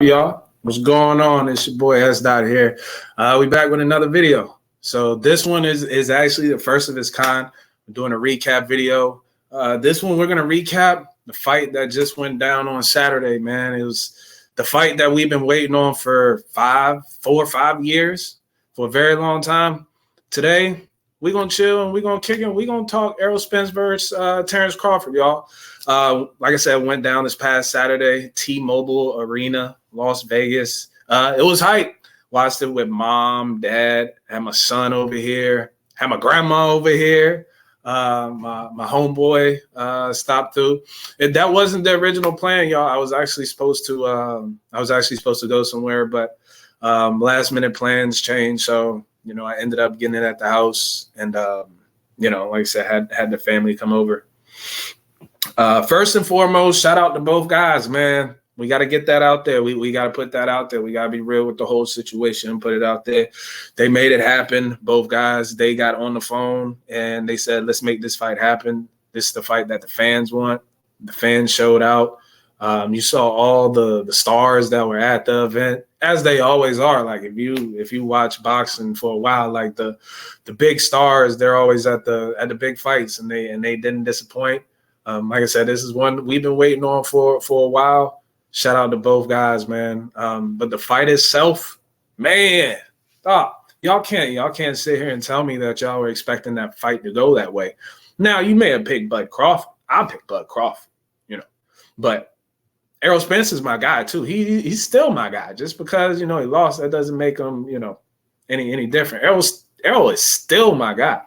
Y'all? What's going on? It's your boy S. Dot here. We back with another video. So this one is actually the first of its kind. I'm doing a recap video. This one we're gonna recap the fight that just went down on Saturday. Man, it was the fight that we've been waiting on for 4 or 5 years, for a very long time. Today we're gonna chill and we're gonna kick it. We're gonna talk Errol Spence versus Terence Crawford, y'all. Like I said, went down this past Saturday, T-Mobile Arena, Las Vegas. It was hype. Watched it with mom, dad, had my son over here, had my grandma over here. My homeboy stopped through. That wasn't the original plan, y'all. I was actually supposed to go somewhere, but last minute plans changed. So I ended up getting it at the house, and like I said, had the family come over. First and foremost, shout out to both guys, man. We got to get that out there. We got to put that out there. We got to be real with the whole situation and put it out there. They made it happen. Both guys, they got on the phone and they said, let's make this fight happen. This is the fight that the fans want. The fans showed out. You saw all the stars that were at the event, as they always are. Like if you watch boxing for a while, like the big stars, they're always at the big fights, and they didn't disappoint. Like I said, this is one we've been waiting on for a while. Shout out to both guys, man. But the fight itself, man, y'all can't sit here and tell me that y'all were expecting that fight to go that way. Now, you may have picked Bud Crawford. I picked Bud Crawford, but Errol Spence is my guy too. He's still my guy. Just because he lost, that doesn't make him any different. Errol is still my guy.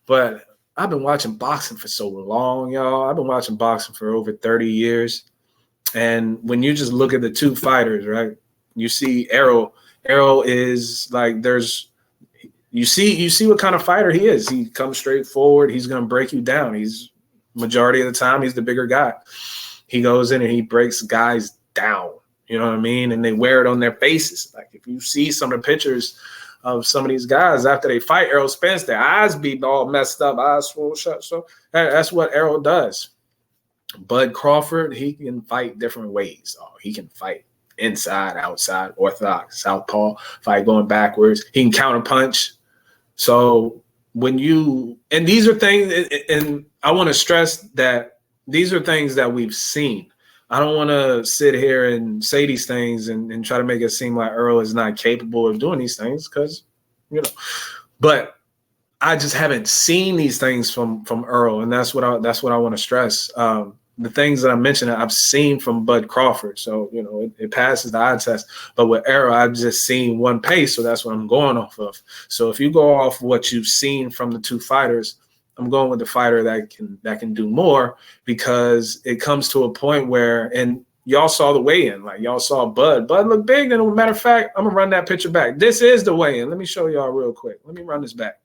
But I've been watching boxing for so long, y'all. I've been watching boxing for over 30 years. And when you just look at the two fighters, right, you see Errol is like you see what kind of fighter he is. He comes straight forward. He's going to break you down. He's majority of the time, he's the bigger guy. He goes in and he breaks guys down. You know what I mean? And they wear it on their faces. Like if you see some of the pictures of some of these guys after they fight Errol Spence, their eyes be all messed up, eyes swollen shut. So that's what Errol does. Bud Crawford, he can fight different ways. He can fight inside, outside, orthodox, southpaw, fight going backwards. He can counter punch. So and these are things, and I want to stress that these are things that we've seen. I don't want to sit here and say these things and try to make it seem like Errol is not capable of doing these things because, but I just haven't seen these things from Errol, and that's what I want to stress. The things that I mentioned, I've seen from Bud Crawford, so it passes the eye test. But with Errol, I've just seen one pace, so that's what I'm going off of. So if you go off what you've seen from the two fighters, I'm going with the fighter that can do more, because it comes to a point where, and y'all saw the weigh-in, like y'all saw Bud looked big. And as a matter of fact, I'm gonna run that picture back. This is the weigh-in. Let me show y'all real quick. Let me run this back.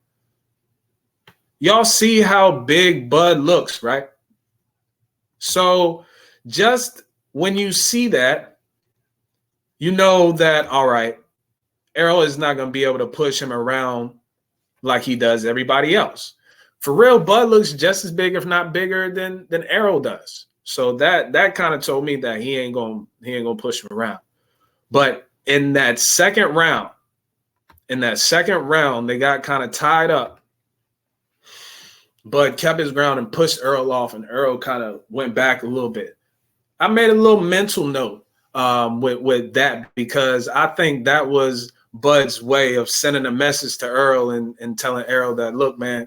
Y'all see how big Bud looks, right? So just when you see that, you know that, all right, Errol is not going to be able to push him around like he does everybody else. For real, Bud looks just as big, if not bigger, than Errol does. So that kind of told me that he ain't gonna push him around. But in that second round, they got kind of tied up. Bud kept his ground and pushed Errol off, and Errol kind of went back a little bit. I made a little mental note with that, because I think that was Bud's way of sending a message to Errol and telling Errol that, look, man,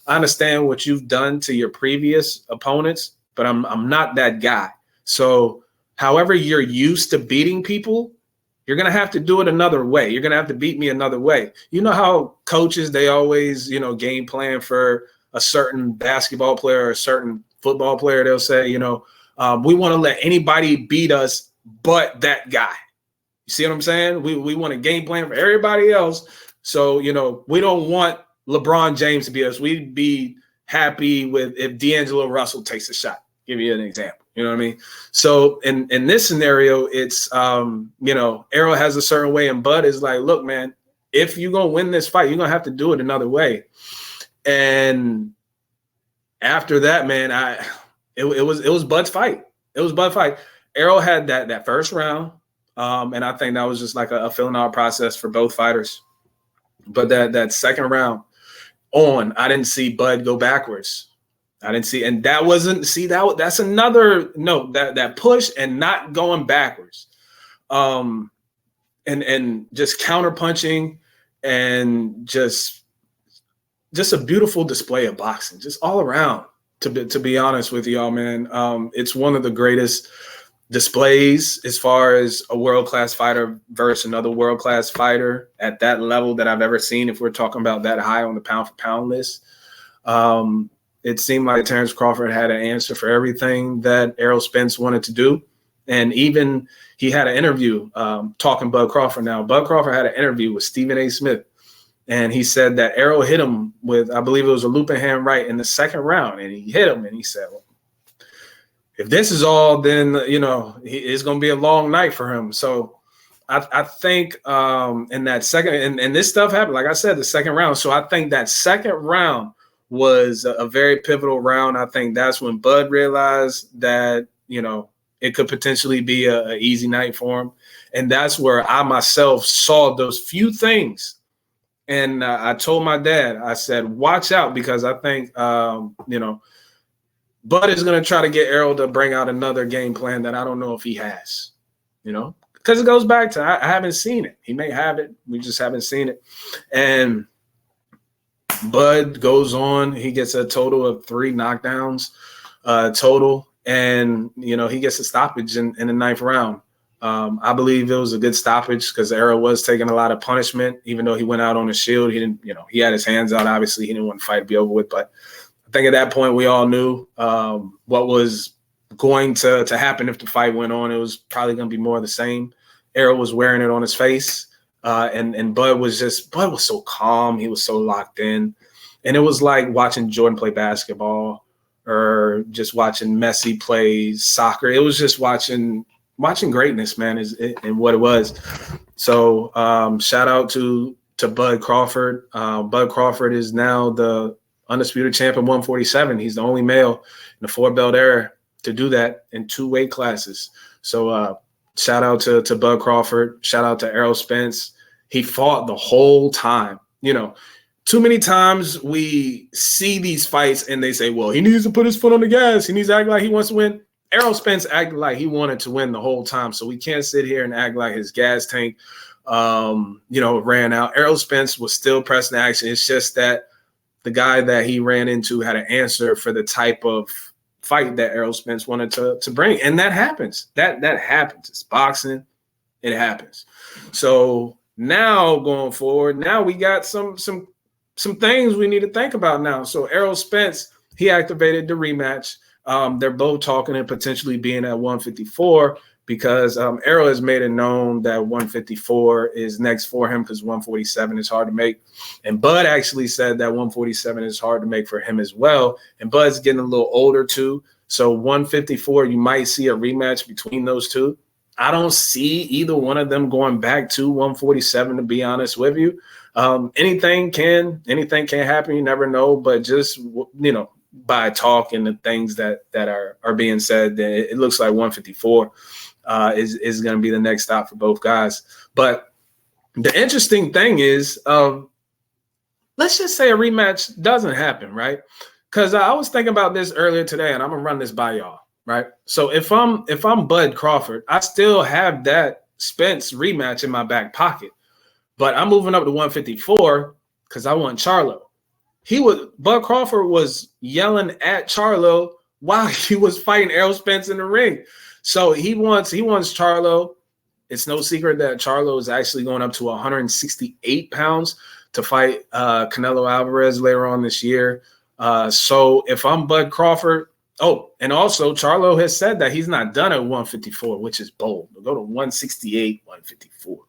I understand what you've done to your previous opponents, but I'm not that guy. So however you're used to beating people, you're going to have to do it another way. You're going to have to beat me another way. You know how coaches, they always, game plan for a certain basketball player or a certain football player. They'll say, we want to let anybody beat us but that guy. You see what I'm saying? We want a game plan for everybody else. So, we don't want LeBron James to beat us. We'd be happy with if D'Angelo Russell takes a shot. Give you an example. You know what I mean? So in this scenario, it's, Errol has a certain way, and Bud is like, look, man, if you're going to win this fight, you're going to have to do it another way. And after that, man, it was Bud's fight. It was Bud's fight. Errol had that first round. And I think that was just like a filling out process for both fighters. But that second round on, I didn't see Bud go backwards. I didn't see, and that wasn't, see, that's another note, that push and not going backwards. And just counter punching and just a beautiful display of boxing, just all around, to be honest with y'all, man. It's one of the greatest displays as far as a world-class fighter versus another world-class fighter at that level that I've ever seen, if we're talking about that high on the pound-for-pound list. It seemed like Terence Crawford had an answer for everything that Errol Spence wanted to do. And even he had an interview talking Bud Crawford now. Bud Crawford had an interview with Stephen A. Smith. And he said that Errol hit him with, I believe it was a looping hand right in the second round. And he hit him and he said, well, if this is all, then, it's going to be a long night for him. So I think in that second, and this stuff happened, like I said, the second round. So I think that second round was a very pivotal round. I think that's when Bud realized that, it could potentially be an easy night for him. And that's where I myself saw those few things. And I told my dad, I said, watch out, because I think, Bud is going to try to get Errol to bring out another game plan that I don't know if he has, because it goes back to, I haven't seen it. He may have it. We just haven't seen it. And Bud goes on. He gets a total of 3 knockdowns total. And, he gets a stoppage in the 9th round. I believe it was a good stoppage because Errol was taking a lot of punishment, even though he went out on a shield. He didn't, he had his hands out. Obviously, he didn't want the fight to be over with. But I think at that point, we all knew what was going to happen if the fight went on. It was probably going to be more of the same. Errol was wearing it on his face. And Bud was so calm. He was so locked in. And it was like watching Jordan play basketball or just watching Messi play soccer. It was just watching greatness, man, and what it was. So shout out to Bud Crawford. Bud Crawford is now the undisputed champ at 147. He's the only male in the 4-belt era to do that in 2 weight classes. So shout out to Bud Crawford. Shout out to Errol Spence. He fought the whole time. Too many times we see these fights and they say, well, he needs to put his foot on the gas. He needs to act like he wants to win. Errol Spence acted like he wanted to win the whole time. So we can't sit here and act like his gas tank, ran out. Errol Spence was still pressing action. It's just that the guy that he ran into had an answer for the type of fight that Errol Spence wanted to bring. And that happens. That happens. It's boxing. It happens. So now going forward, now we got some things we need to think about now. So Errol Spence, he activated the rematch. They're both talking and potentially being at 154 because Errol has made it known that 154 is next for him because 147 is hard to make. And Bud actually said that 147 is hard to make for him as well. And Bud's getting a little older too. So 154, you might see a rematch between those two. I don't see either one of them going back to 147, to be honest with you. Anything can happen. You never know. But just, by talk and the things that are being said, it looks like 154 is going to be the next stop for both guys. But the interesting thing is, let's just say a rematch doesn't happen, right? Because I was thinking about this earlier today, and I'm gonna run this by y'all, right? So if I'm Bud Crawford, I still have that Spence rematch in my back pocket, but I'm moving up to 154 because I want Charlo. Bud Crawford was yelling at Charlo while he was fighting Errol Spence in the ring. So he wants Charlo. It's no secret that Charlo is actually going up to 168 pounds to fight Canelo Alvarez later on this year. So if I'm Bud Crawford, and also Charlo has said that he's not done at 154, which is bold. We'll go to 168, 154.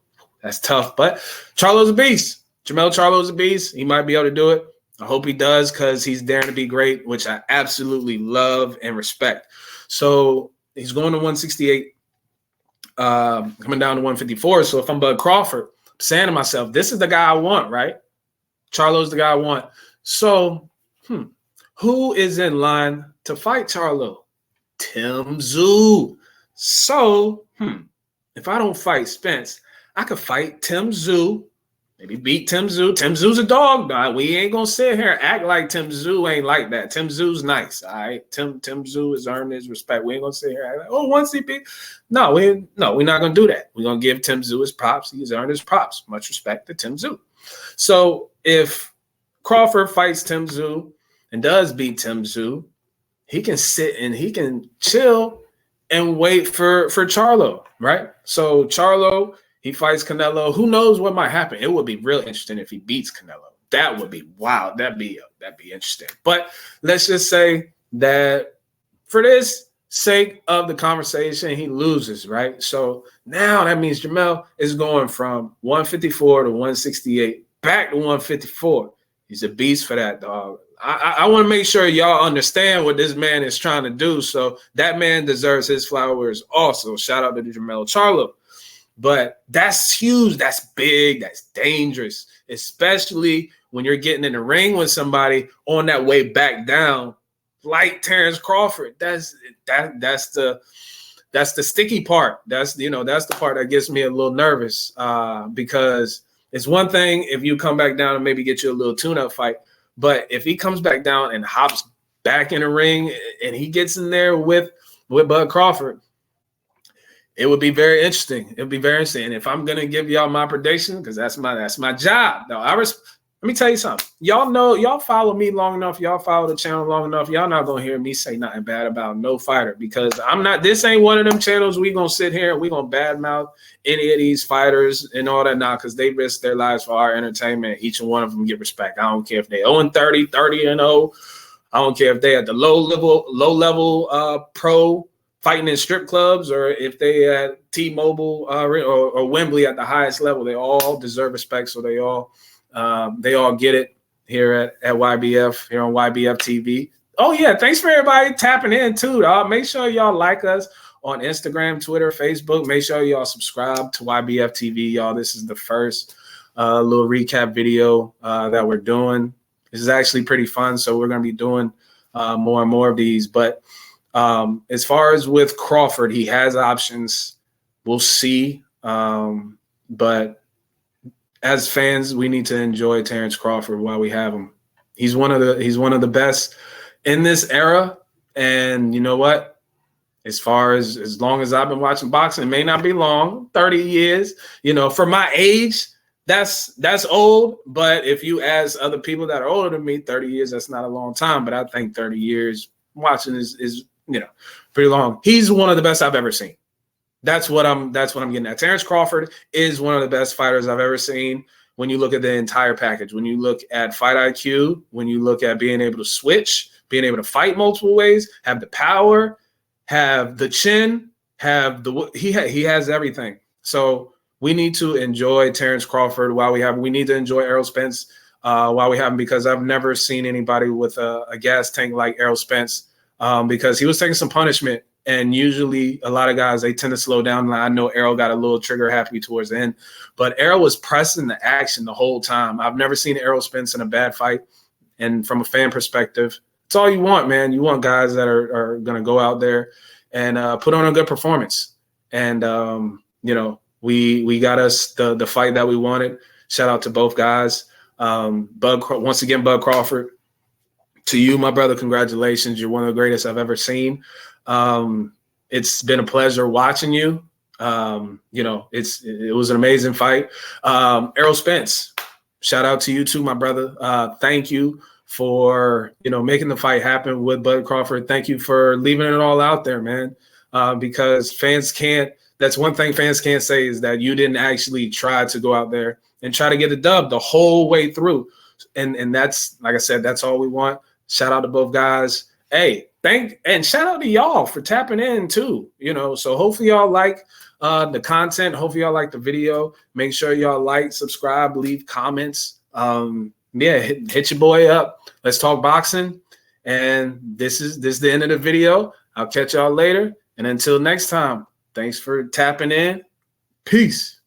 That's tough, but Charlo's a beast. Jermell Charlo's a beast. He might be able to do it. I hope he does because he's daring to be great, which I absolutely love and respect. So he's going to 168, coming down to 154. So if I'm Bud Crawford, I'm saying to myself, this is the guy I want, right? Charlo's the guy I want. So who is in line to fight Charlo? Tim Tszyu. So if I don't fight Spence, I could fight Tim Tszyu, maybe beat Tim Tszyu. Tim Tszyu's a dog. We ain't gonna sit here and act like Tim Tszyu ain't like that. Tim Tszyu's nice. All right. Tim Tszyu has earned his respect. We ain't gonna sit here and act like, oh, one CP. No, we're not gonna do that. We're gonna give Tim Tszyu his props. He's earned his props. Much respect to Tim Tszyu. So if Crawford fights Tim Tszyu and does beat Tim Tszyu, he can sit and he can chill and wait for Charlo, right? So Charlo, he fights Canelo. Who knows what might happen? It would be real interesting if he beats Canelo. That would be wow. That'd be interesting. But let's just say that for this sake of the conversation, he loses, right? So now that means Jamel is going from 154 to 168 back to 154. He's a beast for that, dog. I want to make sure y'all understand what this man is trying to do. So that man deserves his flowers also. Shout out to Jamel Charlo. But that's huge. That's big. That's dangerous, especially when you're getting in the ring with somebody on that way back down, like Terence Crawford. That's the sticky part. That's the part that gets me a little nervous because it's one thing if you come back down and maybe get you a little tune-up fight. But if he comes back down and hops back in the ring and he gets in there with Bud Crawford, it would be very interesting. It would be very interesting. And if I'm gonna give y'all my prediction, because that's my job. Now, let me tell you something. Y'all follow me long enough. Y'all follow the channel long enough. Y'all not gonna hear me say nothing bad about no fighter because I'm not. This ain't one of them channels we gonna sit here and we gonna badmouth any of these fighters and all that now because they risk their lives for our entertainment. Each and one of them get respect. I don't care if they 0-30, 30-0. I don't care if they at the low level pro fighting in strip clubs or if they at T-Mobile or Wembley at the highest level. They all deserve respect. So they all get it here at YBF, here on YBFTV. Oh, yeah. Thanks for everybody tapping in, too, dog. Make sure y'all like us on Instagram, Twitter, Facebook. Make sure y'all subscribe to YBFTV, y'all. This is the first little recap video that we're doing. This is actually pretty fun, so we're going to be doing more and more of these. But as far as with Crawford, he has options. We'll see. But as fans, we need to enjoy Terence Crawford while we have him. He's one of the best in this era. And you know what? As long as I've been watching boxing, it may not be long, 30 years. For my age, that's old. But if you ask other people that are older than me, 30 years, that's not a long time. But I think 30 years watching is pretty long. He's one of the best I've ever seen. That's what I'm getting at. Terence Crawford is one of the best fighters I've ever seen when you look at the entire package. When you look at fight IQ, when you look at being able to switch, being able to fight multiple ways, have the power, have the chin, he has everything. So we need to enjoy Terence Crawford while we have him. We need to enjoy Errol Spence while we have him because I've never seen anybody with a gas tank like Errol Spence because he was taking some punishment. And usually a lot of guys, they tend to slow down. I know Errol got a little trigger happy towards the end, but Errol was pressing the action the whole time. I've never seen Errol Spence in a bad fight. And from a fan perspective, it's all you want, man. You want guys that are going to go out there and put on a good performance. And, we got us the fight that we wanted. Shout out to both guys. Once again, Bud Crawford, to you, my brother, congratulations. You're one of the greatest I've ever seen. It's been a pleasure watching you. It was an amazing fight. Errol Spence, shout out to you too, my brother. Thank you for, making the fight happen with Bud Crawford. Thank you for leaving it all out there, man. Because that's one thing fans can't say is that you didn't actually try to go out there and try to get a dub the whole way through. And that's, like I said, that's all we want. Shout out to both guys. Hey, and shout out to y'all for tapping in too. So hopefully y'all like the content. Hopefully y'all like the video. Make sure y'all like, subscribe, leave comments. Hit your boy up. Let's talk boxing. And this is the end of the video. I'll catch y'all later. And until next time, thanks for tapping in. Peace.